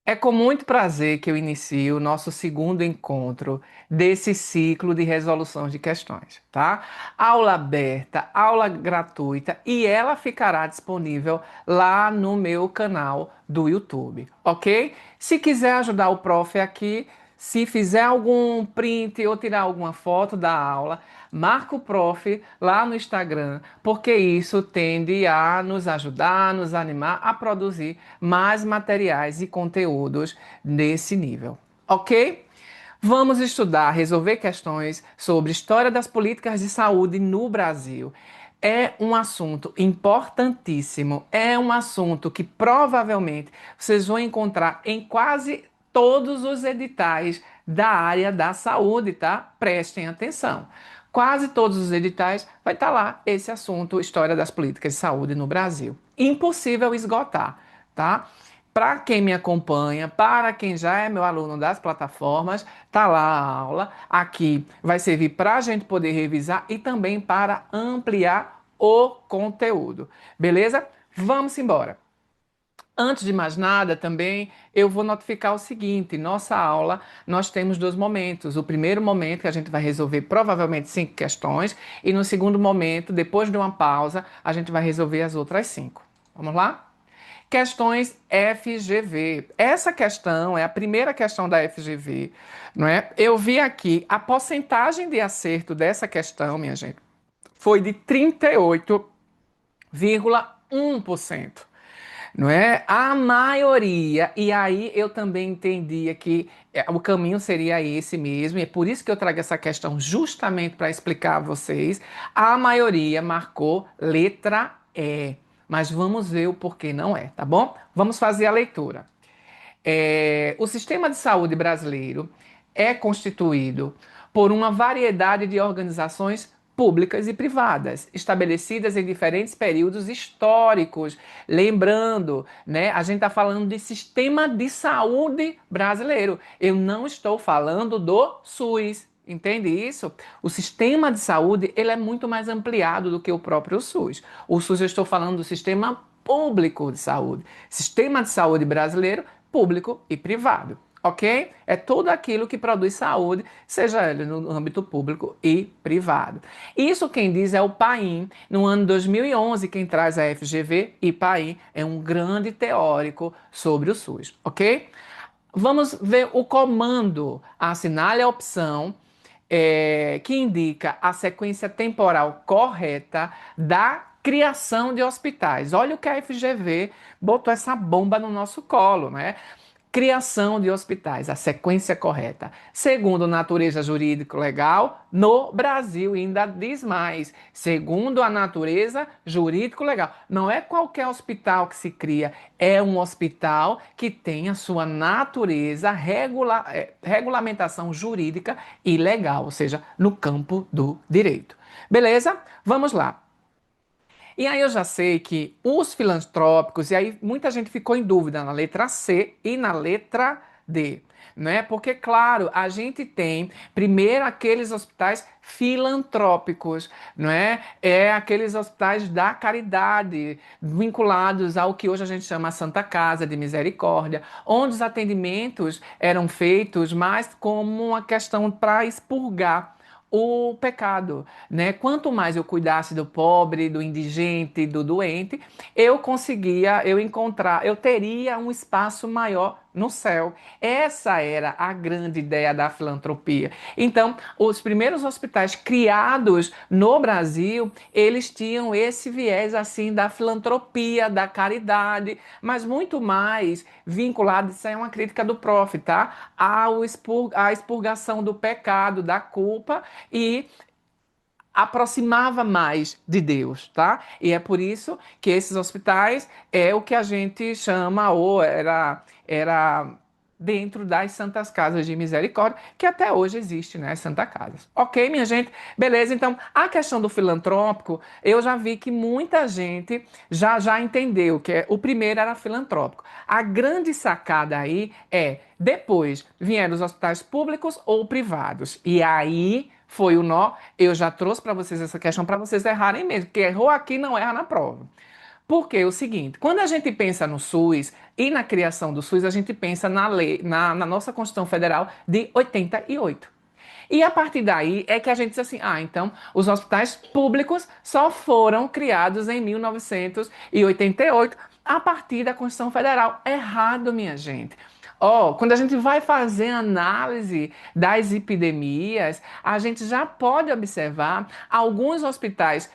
É com muito prazer que eu inicio o nosso segundo encontro desse ciclo de resolução de questões, tá? Aula aberta, aula gratuita e ela ficará disponível lá no meu canal do YouTube, ok? Se quiser ajudar o prof aqui, se fizer algum print ou tirar alguma foto da aula, marca o prof lá no Instagram, porque isso tende a nos ajudar, nos animar a produzir mais materiais e conteúdos nesse nível, ok? Vamos estudar, resolver questões sobre história das políticas de saúde no Brasil. É um assunto importantíssimo, é um assunto que provavelmente vocês vão encontrar em quase todos os editais da área da saúde, tá? Prestem atenção. Quase todos os editais vai estar lá esse assunto, história das políticas de saúde no Brasil. Impossível esgotar, tá? Para quem me acompanha, para quem já é meu aluno das plataformas, tá lá a aula. Aqui vai servir para a gente poder revisar e também para ampliar o conteúdo. Beleza? Vamos embora. Antes de mais nada, também eu vou notificar o seguinte: nossa aula, nós temos dois momentos. O primeiro momento, que a gente vai resolver provavelmente 5 questões, e no segundo momento, depois de uma pausa, a gente vai resolver as outras 5. Vamos lá? Questões FGV. Essa questão é a primeira questão da FGV, não é? Eu vi aqui a porcentagem de acerto dessa questão, minha gente, foi de 38,1%. Não é? A maioria, e aí eu também entendia que o caminho seria esse mesmo, e é por isso que eu trago essa questão justamente para explicar a vocês. A maioria marcou letra E, mas vamos ver o porquê não é, tá bom? Vamos fazer a leitura. O sistema de saúde brasileiro é constituído por uma variedade de organizações públicas e privadas, estabelecidas em diferentes períodos históricos. Lembrando, né, a gente está falando de sistema de saúde brasileiro. Eu não estou falando do SUS. Entende isso? O sistema de saúde ele é muito mais ampliado do que o próprio SUS. O SUS eu estou falando do sistema público de saúde. Sistema de saúde brasileiro público e privado, ok? É tudo aquilo que produz saúde, seja ele no âmbito público e privado. Isso quem diz é o Paim. No ano 2011, quem traz a FGV e Paim é um grande teórico sobre o SUS, ok? Vamos ver o comando. Assinale a opção que indica a sequência temporal correta da criação de hospitais. Olha o que a FGV botou essa bomba no nosso colo, né? Criação de hospitais, a sequência correta. Segundo natureza jurídico-legal, no Brasil ainda diz mais. Segundo a natureza jurídico-legal. Não é qualquer hospital que se cria, é um hospital que tem a sua natureza, regulamentação jurídica e legal, ou seja, no campo do direito. Beleza? Vamos lá. E aí eu já sei que os filantrópicos, e aí muita gente ficou em dúvida na letra C e na letra D, né? Porque, claro, a gente tem primeiro aqueles hospitais filantrópicos, não é? É aqueles hospitais da caridade, vinculados ao que hoje a gente chama Santa Casa de Misericórdia, onde os atendimentos eram feitos mais como uma questão para expurgar o pecado, né? Quanto mais eu cuidasse do pobre, do indigente, do doente, eu teria um espaço maior no céu. Essa era a grande ideia da filantropia. Então, os primeiros hospitais criados no Brasil, eles tinham esse viés assim da filantropia, da caridade, mas muito mais vinculado, isso aí é uma crítica do prof, tá? À expurgação do pecado, da culpa e aproximava mais de Deus, tá? E é por isso que esses hospitais é o que a gente chama, ou era dentro das Santas Casas de Misericórdia, que até hoje existe, né, as Santas Casas. Ok, minha gente? Beleza, então, a questão do filantrópico, eu já vi que muita gente já entendeu que o primeiro era filantrópico. A grande sacada aí é, depois vieram os hospitais públicos ou privados, e aí foi o nó. Eu já trouxe para vocês essa questão para vocês errarem mesmo, porque errou aqui não erra na prova. Porque é o seguinte, quando a gente pensa no SUS e na criação do SUS, a gente pensa na lei, na nossa Constituição Federal de 88. E a partir daí é que a gente diz assim: ah, então os hospitais públicos só foram criados em 1988 a partir da Constituição Federal. Errado, minha gente. Ó, quando a gente vai fazer análise das epidemias, a gente já pode observar alguns hospitais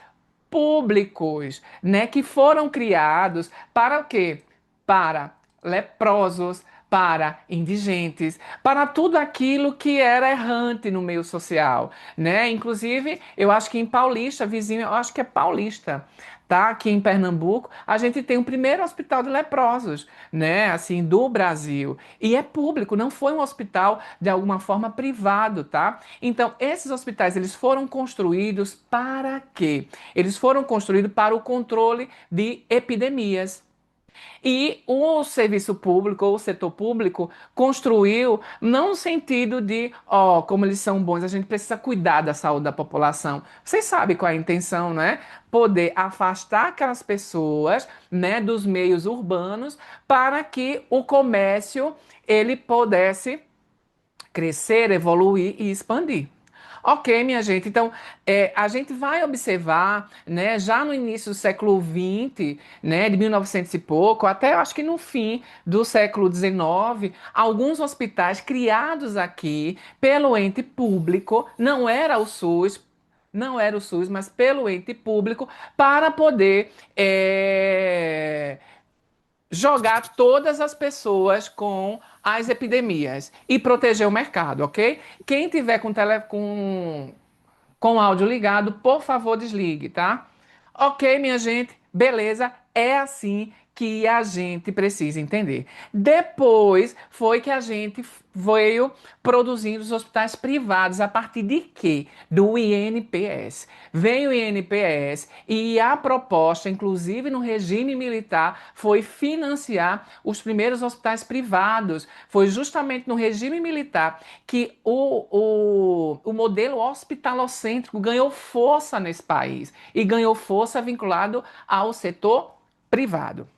públicos, né, que foram criados para o quê? Para leprosos, para indigentes, para tudo aquilo que era errante no meio social, né? Inclusive, eu acho que em Paulista, vizinho, eu acho que é Paulista, tá? Aqui em Pernambuco, a gente tem o primeiro hospital de leprosos, né? Assim, do Brasil. E é público, não foi um hospital de alguma forma privado, tá? Então, esses hospitais, eles foram construídos para quê? Eles foram construídos para o controle de epidemias. E o serviço público ou o setor público construiu não no sentido de, ó, como eles são bons, a gente precisa cuidar da saúde da população. Vocês sabem qual é a intenção, não é? Poder afastar aquelas pessoas, né, dos meios urbanos para que o comércio ele pudesse crescer, evoluir e expandir. Ok, minha gente. Então, a gente vai observar, né, já no início do século XX, né, de 1900 e pouco, até eu acho que no fim do século XIX, alguns hospitais criados aqui pelo ente público, não era o SUS, mas pelo ente público, para poder jogar todas as pessoas com as epidemias e proteger o mercado, ok? Quem tiver com o áudio ligado, por favor, desligue, tá? Ok, minha gente, beleza? É assim que a gente precisa entender. Depois foi que a gente veio produzindo os hospitais privados a partir de quê? Do INPS. Veio o INPS e a proposta, inclusive no regime militar, foi financiar os primeiros hospitais privados. Foi justamente no regime militar que o modelo hospitalocêntrico ganhou força nesse país e ganhou força vinculado ao setor privado.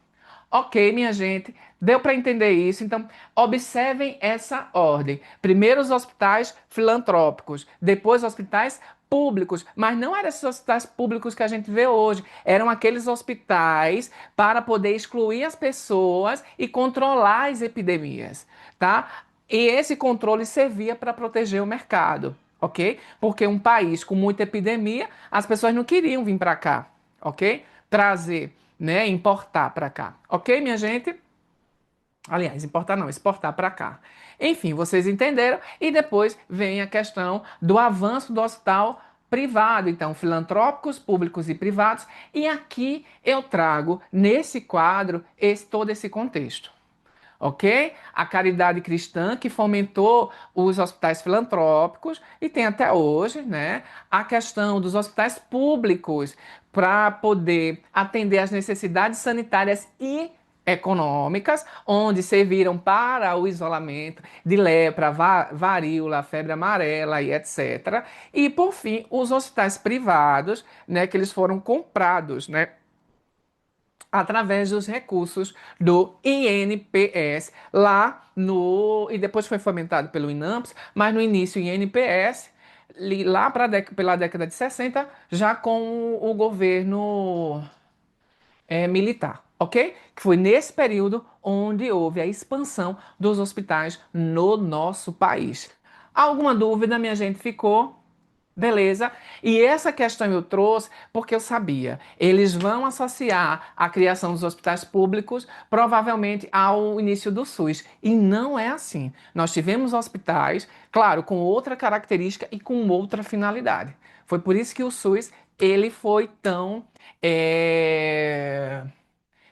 Ok, minha gente, deu para entender isso? Então, observem essa ordem. Primeiro os hospitais filantrópicos, depois hospitais públicos, mas não eram esses hospitais públicos que a gente vê hoje, eram aqueles hospitais para poder excluir as pessoas e controlar as epidemias, tá? E esse controle servia para proteger o mercado, ok? Porque um país com muita epidemia, as pessoas não queriam vir para cá, ok? Trazer, né? Importar para cá, ok, minha gente? Aliás, importar não, exportar para cá. Enfim, vocês entenderam? E depois vem a questão do avanço do hospital privado, então, filantrópicos, públicos e privados. E aqui eu trago, nesse quadro, todo esse contexto. Ok? A caridade cristã que fomentou os hospitais filantrópicos e tem até hoje, né? A questão dos hospitais públicos para poder atender às necessidades sanitárias e econômicas, onde serviram para o isolamento de lepra, varíola, febre amarela e etc. E por fim, os hospitais privados, né, que eles foram comprados, né, através dos recursos do INPS lá no e depois foi fomentado pelo INAMPS, mas no início o INPS lá pela década de 60 já com o governo militar, ok? Que foi nesse período onde houve a expansão dos hospitais no nosso país. Alguma dúvida, minha gente, ficou? Beleza? E essa questão eu trouxe porque eu sabia. Eles vão associar a criação dos hospitais públicos provavelmente ao início do SUS. E não é assim. Nós tivemos hospitais, claro, com outra característica e com outra finalidade. Foi por isso que o SUS ele foi tão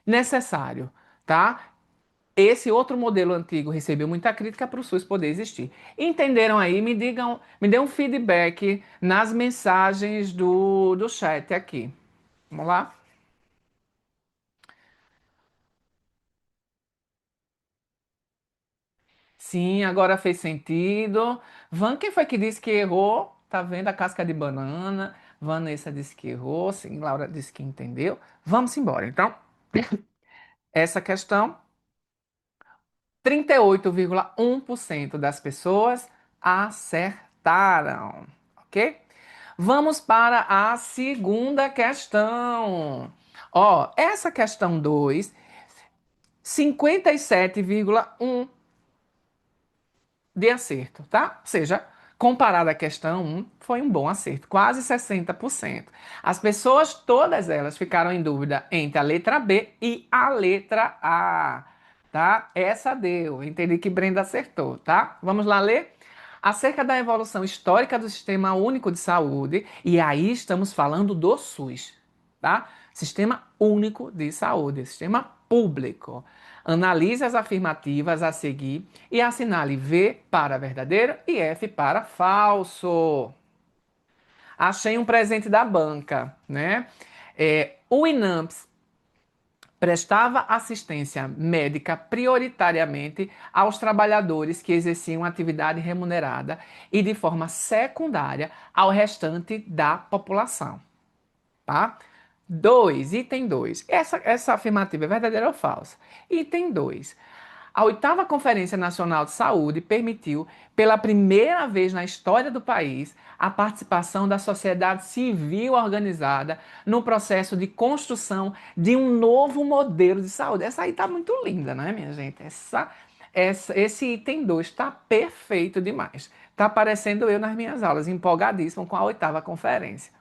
necessário, tá? Esse outro modelo antigo recebeu muita crítica para o SUS poder existir. Entenderam aí? Me digam, me dê um feedback nas mensagens do chat aqui. Vamos lá? Sim, agora fez sentido. Quem foi que disse que errou? Tá vendo a casca de banana? Vanessa disse que errou. Sim, Laura disse que entendeu. Vamos embora, então. Essa questão, 38,1% das pessoas acertaram, ok? Vamos para a segunda questão. Ó, essa questão 2, 57,1 de acerto, tá? Ou seja, comparado à questão um, foi um bom acerto, quase 60%. As pessoas, todas elas, ficaram em dúvida entre a letra B e a letra A, tá? Essa deu, entendi que Brenda acertou, tá? Vamos lá ler? Acerca da evolução histórica do Sistema Único de Saúde, e aí estamos falando do SUS, tá? Sistema Único de Saúde, sistema público. Analise as afirmativas a seguir e assinale V para verdadeiro e F para falso. Achei um presente da banca, né? O INAMPS prestava assistência médica prioritariamente aos trabalhadores que exerciam atividade remunerada e de forma secundária ao restante da população, tá? 2, item 2. Essa afirmativa é verdadeira ou falsa? Item 2. A oitava Conferência Nacional de Saúde permitiu, pela primeira vez na história do país, a participação da sociedade civil organizada no processo de construção de um novo modelo de saúde. Essa aí tá muito linda, né, minha gente? Esse item 2 está perfeito demais. Tá parecendo eu nas minhas aulas, empolgadíssimo com a oitava conferência.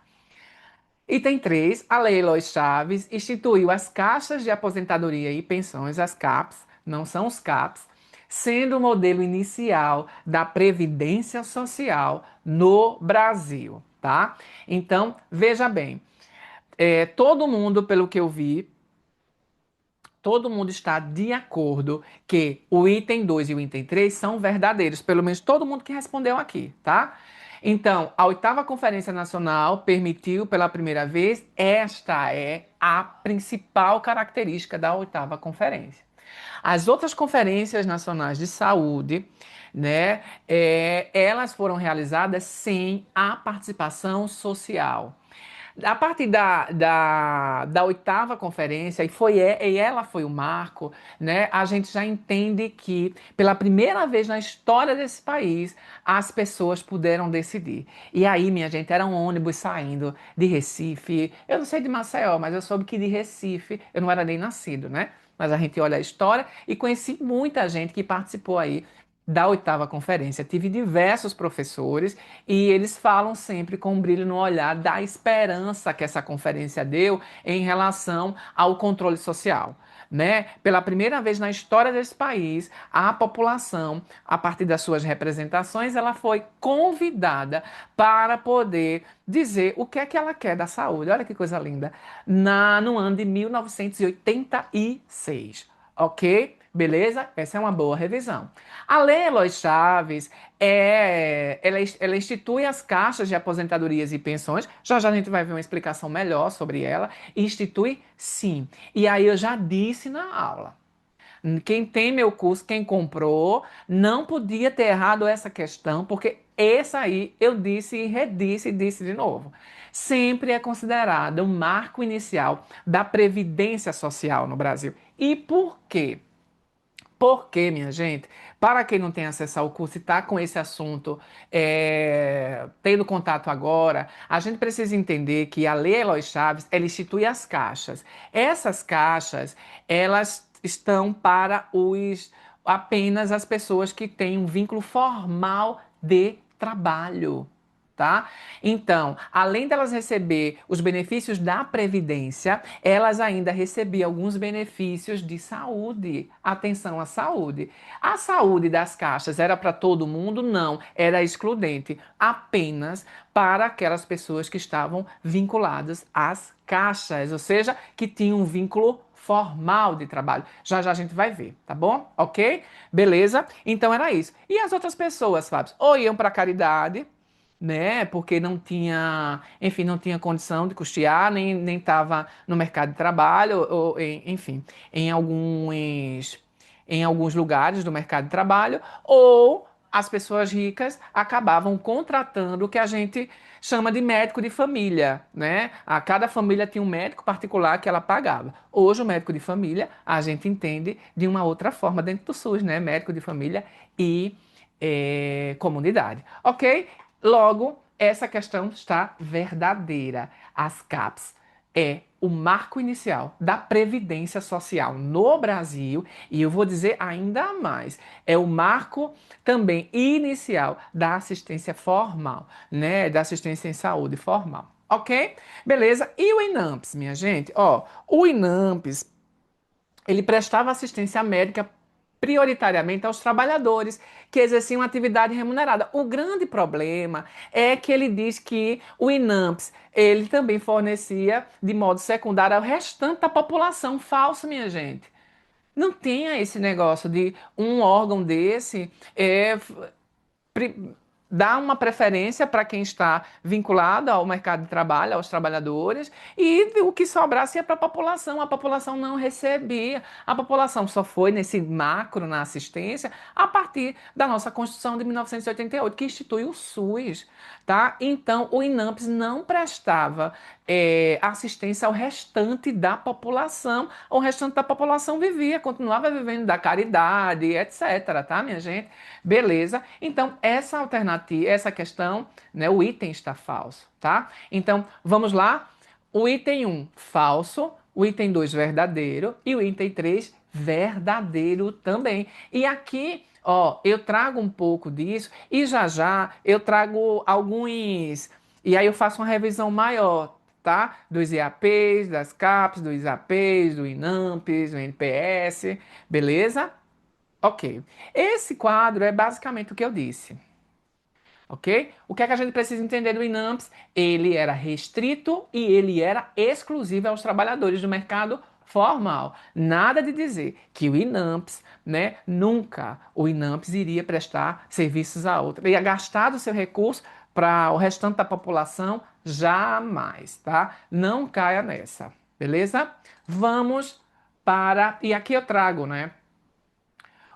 Item 3, a Lei Eloy Chaves instituiu as caixas de aposentadoria e pensões, as CAPs, não são os CAPs, sendo o modelo inicial da Previdência Social no Brasil, tá? Então, veja bem, todo mundo, pelo que eu vi, todo mundo está de acordo que o item 2 e o item 3 são verdadeiros, pelo menos todo mundo que respondeu aqui, tá? Então, a oitava Conferência Nacional permitiu pela primeira vez, esta é a principal característica da oitava conferência. As outras conferências nacionais de saúde, né, elas foram realizadas sem a participação social. A partir da oitava conferência, e ela foi o marco, né? A gente já entende que, pela primeira vez na história desse país, as pessoas puderam decidir. E aí, minha gente, era um ônibus saindo de Recife. Eu não sei de Maceió, mas eu soube que de Recife, eu não era nem nascido, né? Mas a gente olha a história e conheci muita gente que participou aí da oitava conferência. Tive diversos professores e eles falam sempre com um brilho no olhar da esperança que essa conferência deu em relação ao controle social. Né? Pela primeira vez na história desse país, a população, a partir das suas representações, ela foi convidada para poder dizer o que é que ela quer da saúde. Olha que coisa linda. No ano de 1986. Ok? Beleza? Essa é uma boa revisão. A Lei Eloy Chaves, ela institui as caixas de aposentadorias e pensões. Já já a gente vai ver uma explicação melhor sobre ela. Institui sim. E aí eu já disse na aula. Quem tem meu curso, quem comprou, não podia ter errado essa questão, porque essa aí eu disse e redisse e disse de novo. Sempre é considerada o marco inicial da Previdência Social no Brasil. E por quê? Porque, minha gente, para quem não tem acesso ao curso e está com esse assunto tendo contato agora, a gente precisa entender que a Lei Eloy Chaves, ela institui as caixas. Essas caixas, elas estão para apenas as pessoas que têm um vínculo formal de trabalho. Tá? Então, além delas receber os benefícios da Previdência, elas ainda recebiam alguns benefícios de saúde. Atenção à saúde. A saúde das caixas era para todo mundo? Não, era excludente apenas para aquelas pessoas que estavam vinculadas às caixas, ou seja, que tinham um vínculo formal de trabalho. Já já a gente vai ver, tá bom? Ok? Beleza? Então era isso. E as outras pessoas, Fábio? Ou iam para caridade, né? Porque não tinha, enfim, não tinha condição de custear, nem estava no mercado de trabalho, enfim, em alguns lugares do mercado de trabalho, ou as pessoas ricas acabavam contratando o que a gente chama de médico de família, né? A cada família tinha um médico particular que ela pagava. Hoje o médico de família a gente entende de uma outra forma dentro do SUS, né? Médico de família e comunidade, ok? Logo, essa questão está verdadeira. As CAPs é o marco inicial da Previdência Social no Brasil e eu vou dizer ainda mais, é o marco também inicial da assistência formal, né, da assistência em saúde formal. Ok? Beleza? E o INAMPS, minha gente? Ó, o INAMPS, ele prestava assistência médica prioritariamente aos trabalhadores que exerciam atividade remunerada. O grande problema é que ele diz que o INAMPS, ele também fornecia de modo secundário ao restante da população. Falso, minha gente. Não tenha esse negócio de um órgão desse dá uma preferência para quem está vinculado ao mercado de trabalho, aos trabalhadores, e o que sobrasse ia para a população não recebia, a população só foi nesse macro na assistência a partir da nossa Constituição de 1988, que institui o SUS, tá? Então, o INAMPS não prestava assistência ao restante da população, o restante da população vivia, continuava vivendo da caridade, etc, tá, minha gente? Beleza? Então, essa alternativa, essa questão, né, o item está falso, tá? Então, vamos lá. O item 1, falso. O item 2, verdadeiro. E o item 3, verdadeiro também. E aqui, ó, eu trago um pouco disso e já já eu trago alguns. E aí eu faço uma revisão maior, tá? Dos IAPs, das CAPs, dos IAPs, do INAMPs, do NPS, beleza? Ok. Esse quadro é basicamente o que eu disse. Ok? O que é que a gente precisa entender do INAMPS? Ele era restrito e ele era exclusivo aos trabalhadores do mercado formal. Nada de dizer que o INAMPS, né, nunca o INAMPS iria prestar serviços a outra. Ia gastar do seu recurso para o restante da população, jamais, tá? Não caia nessa, beleza? Vamos para. E aqui eu trago, né?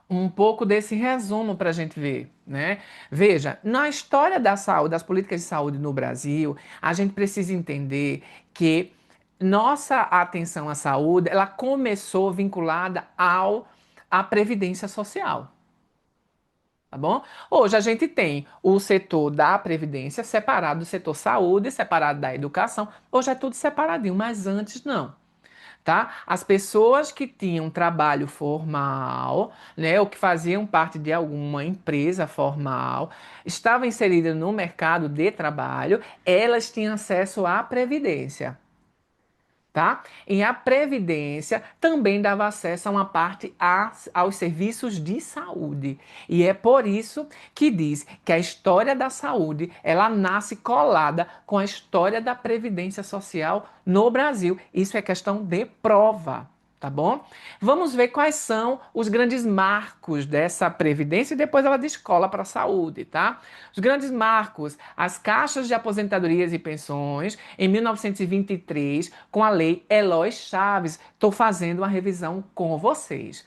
Um pouco desse resumo para a gente ver, né? Veja, na história da saúde, das políticas de saúde no Brasil, a gente precisa entender que nossa atenção à saúde, ela começou vinculada à previdência social. Tá bom? Hoje a gente tem o setor da previdência separado do setor saúde, separado da educação. Hoje é tudo separadinho, mas antes não, tá? As pessoas que tinham trabalho formal, né, ou que faziam parte de alguma empresa formal, estavam inseridas no mercado de trabalho, elas tinham acesso à previdência. Tá? E a Previdência também dava acesso a uma parte aos serviços de saúde. E é por isso que diz que a história da saúde, ela nasce colada com a história da Previdência Social no Brasil. Isso é questão de prova. Tá bom? Vamos ver quais são os grandes marcos dessa previdência e depois ela descola para a saúde, tá? Os grandes marcos, as caixas de aposentadorias e pensões em 1923, com a lei Eloy Chaves. Estou fazendo uma revisão com vocês.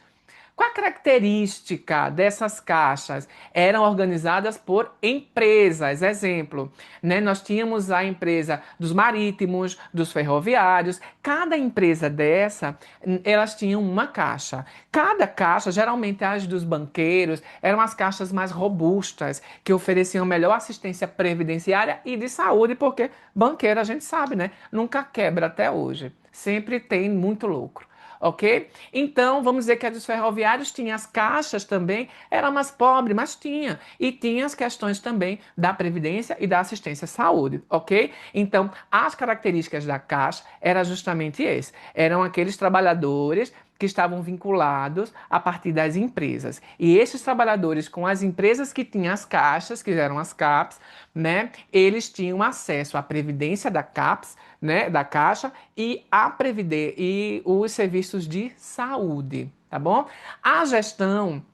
Qual a característica dessas caixas? Eram organizadas por empresas. Exemplo, né? Nós tínhamos a empresa dos marítimos, dos ferroviários. Cada empresa dessa, elas tinham uma caixa. Cada caixa, geralmente as dos banqueiros, eram as caixas mais robustas, que ofereciam melhor assistência previdenciária e de saúde, porque banqueiro a gente sabe, né? Nunca quebra até hoje. Sempre tem muito lucro. Ok? Então, vamos dizer que a dos ferroviários tinha as caixas também, era mais pobre, mas tinha. E tinha as questões também da previdência e da assistência à saúde, ok? Então, as características da caixa era justamente esse. Eram aqueles trabalhadores que estavam vinculados a partir das empresas. E esses trabalhadores com as empresas que tinham as caixas, que eram as CAPs, né? Eles tinham acesso à previdência da CAPs, né, da Caixa e a Previdência e os serviços de saúde, tá bom? A gestão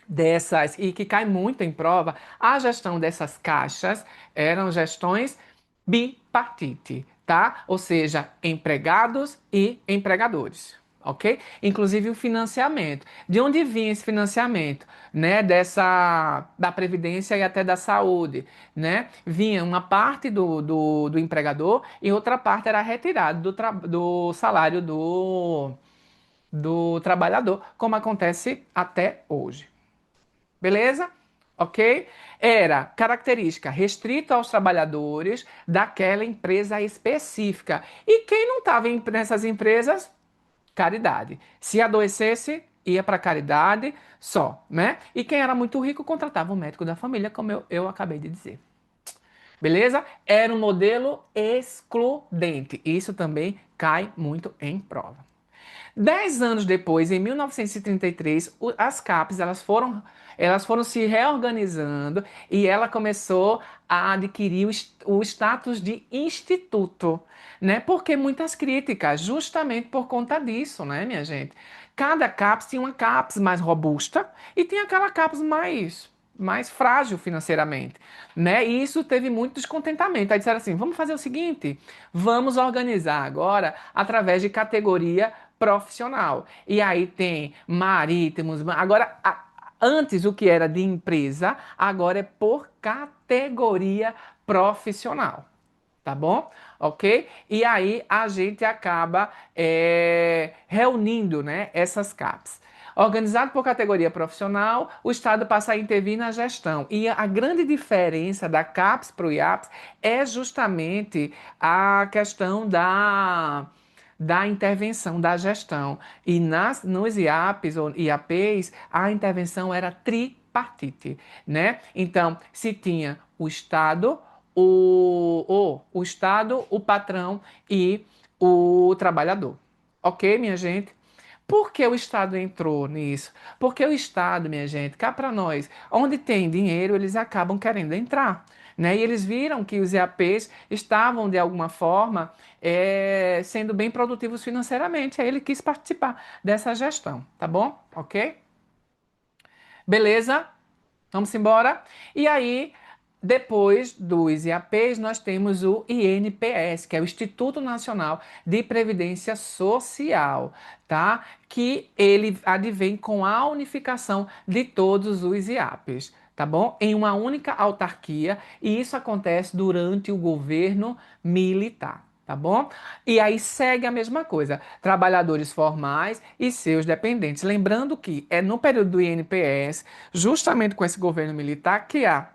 dessas, e que cai muito em prova, a gestão dessas caixas eram gestões bipartite, tá? Ou seja, empregados e empregadores. ok? Inclusive o financiamento. De onde vinha esse financiamento, né? Da Previdência e até da saúde, né? Vinha uma parte do empregador e outra parte era retirada do salário do trabalhador, como acontece até hoje. Beleza? Ok? Era característica restrita aos trabalhadores daquela empresa específica. E quem não estava nessas empresas, caridade. Se adoecesse, ia para caridade só, né? E quem era muito rico contratava um médico da família, como eu acabei de dizer. Beleza? Era um modelo excludente. Isso também cai muito em prova. 10 anos depois, em 1933, as CAPES elas foram se reorganizando e ela começou a adquirir o status de instituto, né? Porque muitas críticas, justamente por conta disso, né, minha gente? Cada CAPES tinha uma CAPES mais robusta e tinha aquela CAPES mais frágil financeiramente, né? E isso teve muito descontentamento. Aí disseram assim: vamos fazer o seguinte, vamos organizar agora através de categoria profissional. E aí tem marítimos, agora antes o que era de empresa, agora é por categoria profissional. Tá bom? Ok? E aí a gente acaba reunindo, né, essas CAPs. Organizado por categoria profissional, o Estado passa a intervir na gestão. E a grande diferença da CAPES para o IAPS é justamente a questão da intervenção, da gestão. E nos IAPs ou IAPs, a intervenção era tripartite, né? Então, se tinha o Estado, o Estado, o patrão e o trabalhador. Ok, minha gente? Por que o Estado entrou nisso? Porque o Estado, minha gente, cá para nós, onde tem dinheiro, eles acabam querendo entrar. Né? E eles viram que os EAPs estavam, de alguma forma, sendo bem produtivos financeiramente. Aí ele quis participar dessa gestão, tá bom? Ok? Beleza? Vamos embora? E aí, depois dos IAPs, nós temos o INPS, que é o Instituto Nacional de Previdência Social, tá? Que ele advém com a unificação de todos os IAPs, tá bom? Em uma única autarquia, e isso acontece durante o governo militar. Tá bom? E aí segue a mesma coisa, trabalhadores formais e seus dependentes. Lembrando que é no período do INPS, justamente com esse governo militar, que há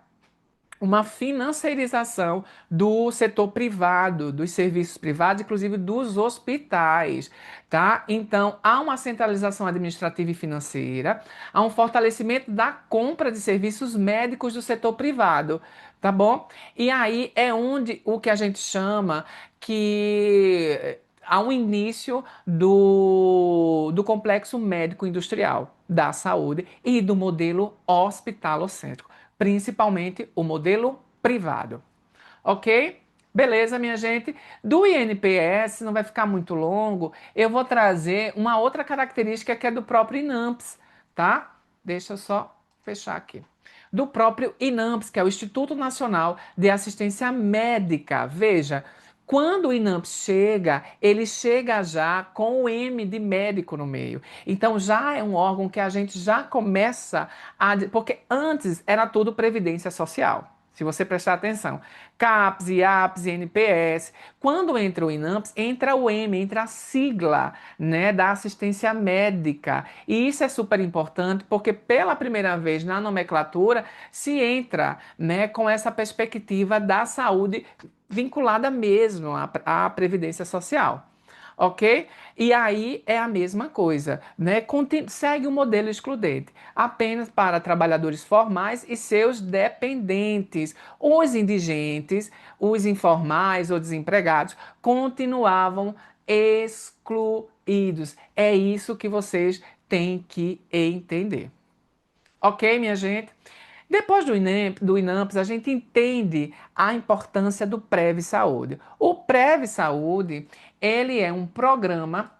uma financeirização do setor privado, dos serviços privados, inclusive dos hospitais, tá? Então, há uma centralização administrativa e financeira, há um fortalecimento da compra de serviços médicos do setor privado, tá bom? E aí é onde o que a gente chama que há um início do complexo médico-industrial da saúde e do modelo hospitalocêntrico, principalmente o modelo privado. Ok? Beleza, minha gente? Do INPS, não vai ficar muito longo, eu vou trazer uma outra característica que é do próprio INAMPS, tá? Deixa eu só fechar aqui. Do próprio INAMPS, que é o Instituto Nacional de Assistência Médica. Veja, quando o INAMPS chega, ele chega já com o M de médico no meio. Então já é um órgão que a gente já começa a. Porque antes era tudo Previdência Social. Se você prestar atenção. CAPS, IAPS, INPS. Quando entra o INAMPS, entra o M, entra a sigla, né, da assistência médica. E isso é super importante porque pela primeira vez na nomenclatura se entra, né, com essa perspectiva da saúde vinculada mesmo à Previdência Social. Ok? E aí é a mesma coisa, né? Segue o modelo excludente, apenas para trabalhadores formais e seus dependentes. Os indigentes, os informais ou desempregados continuavam excluídos. É isso que vocês têm que entender. Ok, minha gente? Depois do INAMPS, a gente entende a importância do Prev Saúde. O Prev Saúde, ele é um programa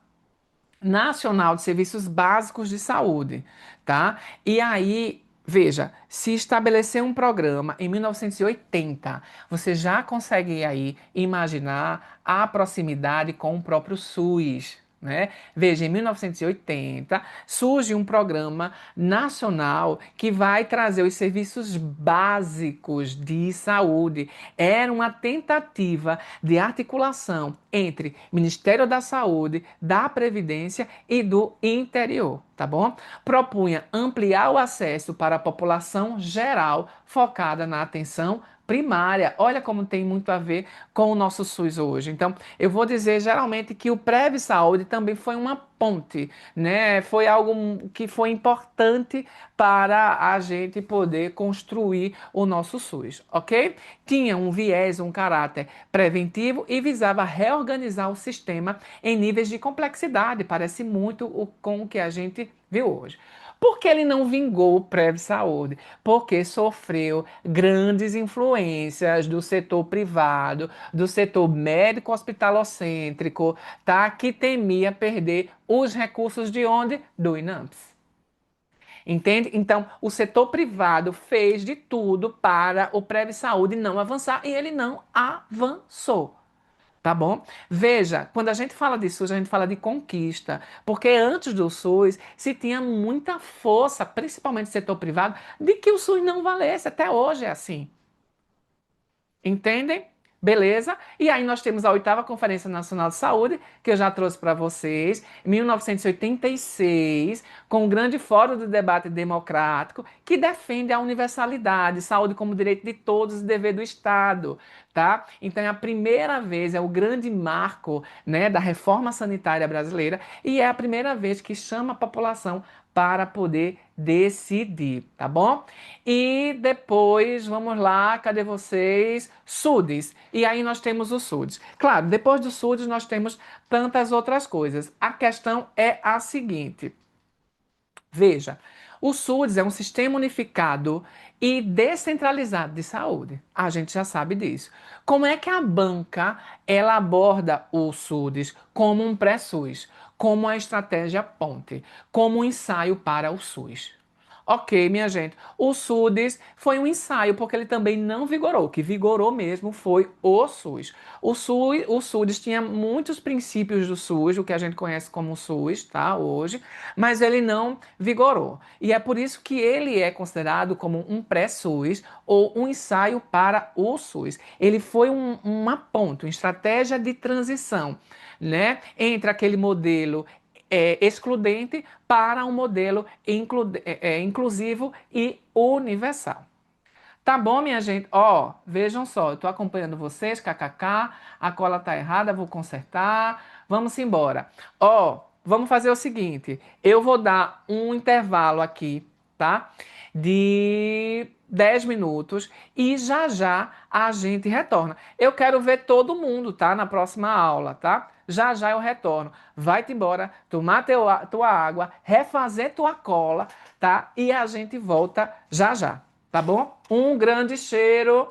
nacional de serviços básicos de saúde, tá? E aí, veja, se estabelecer um programa em 1980, você já consegue aí imaginar a proximidade com o próprio SUS. né? Veja, em 1980 surge um programa nacional que vai trazer os serviços básicos de saúde. Era uma tentativa de articulação entre Ministério da Saúde, da Previdência e do Interior, tá bom? Propunha ampliar o acesso para a população geral, focada na atenção primária. Olha como tem muito a ver com o nosso SUS hoje. Então, eu vou dizer geralmente que o Prev Saúde também foi uma ponte, né? Foi algo que foi importante para a gente poder construir o nosso SUS, ok? Tinha um viés, um caráter preventivo e visava reorganizar o sistema em níveis de complexidade. Parece muito com o que a gente viu hoje. Por que ele não vingou o Prev Saúde? Porque sofreu grandes influências do setor privado, do setor médico hospitalocêntrico, tá? Que temia perder os recursos de onde? Do INAMPS. Entende? Então, o setor privado fez de tudo para o Prev Saúde não avançar e ele não avançou. Tá bom? Veja, quando a gente fala de SUS, a gente fala de conquista, porque antes do SUS se tinha muita força, principalmente no setor privado, de que o SUS não valesse. Até hoje é assim. Entendem? Beleza? E aí nós temos a 8ª Conferência Nacional de Saúde, que eu já trouxe para vocês, em 1986, com o grande Fórum de Debate Democrático, que defende a universalidade, saúde como direito de todos e dever do Estado, tá? Então é a primeira vez, é o grande marco, né, da reforma sanitária brasileira e é a primeira vez que chama a população para poder decidir, tá bom? E depois, vamos lá, cadê vocês? SUDES. E aí nós temos o SUDES. Claro, depois do SUDES nós temos tantas outras coisas. A questão é a seguinte. Veja, o SUDES é um sistema unificado e descentralizado de saúde. A gente já sabe disso. Como é que a banca ela aborda o SUDES como um pré-SUS, como uma estratégia ponte, como um ensaio para o SUS? Ok, minha gente. O SUDES foi um ensaio, porque ele também não vigorou. O que vigorou mesmo foi o SUS. O SUDES tinha muitos princípios do SUS, o que a gente conhece como SUS, tá? Hoje, mas ele não vigorou. E é por isso que ele é considerado como um pré-SUS ou um ensaio para o SUS. Ele foi uma ponte, uma estratégia de transição, né? Entre aquele modelo excludente para um modelo inclusivo e universal. Tá bom, minha gente? Ó, vejam só, eu tô acompanhando vocês, kkk, a cola tá errada, vou consertar, vamos embora. Ó, vamos fazer o seguinte, eu vou dar um intervalo aqui, tá? De 10 minutos e já já a gente retorna. Eu quero ver todo mundo, tá? Na próxima aula, tá? Já já eu retorno. Vai-te embora, tomar tua água, refazer tua cola, tá? E a gente volta já já, tá bom? Um grande cheiro.